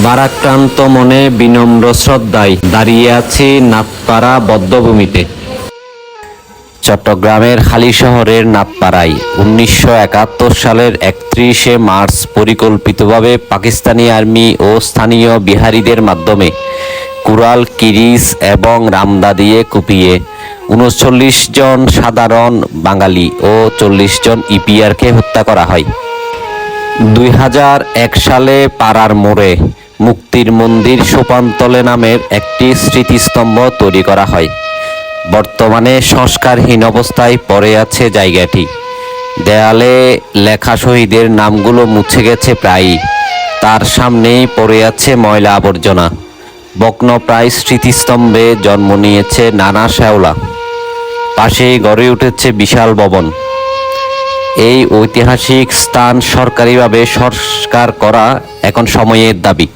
ভারাক্রান্ত মনে বিনম্র শ্রদ্ধায় দাঁড়িয়ে আছি নাথপাড়া বধ্যভূমিতে। চট্টগ্রামের হালিশহরের নাথপাড়ায় 1971 সালের 31শে মার্চ পরিকল্পিতভাবে পাকিস্তানি আর্মি ও স্থানীয় বিহারিদের মাধ্যমে কুড়াল, কিরিচ এবং রামদা দিয়ে কুপিয়ে 39 জন সাধারণ বাঙালি ও 40 জন ইপিআরকে হত্যা করা হয়। 2001 সালে পাড়ার মোড়ে মুক্তির মন্দির সোপানতলে নামের একটি স্মৃতিস্তম্ভ তৈরি করা হয়। বর্তমানে সংস্কারহীন অবস্থায় পড়ে আছে জায়গাটি। দেয়ালে লেখা শহীদের নামগুলো মুছে গেছে প্রায়ই। তার সামনেই পড়ে আছে ময়লা আবর্জনা। ভগ্নপ্রায় স্মৃতিস্তম্ভে জন্ম নিয়েছে নানা শ্যাওলা। পাশেই গড়ে উঠেছে বিশাল ভবন। এই ঐতিহাসিক স্থান সরকারিভাবে সংস্কার করা এখন সময়ের দাবি।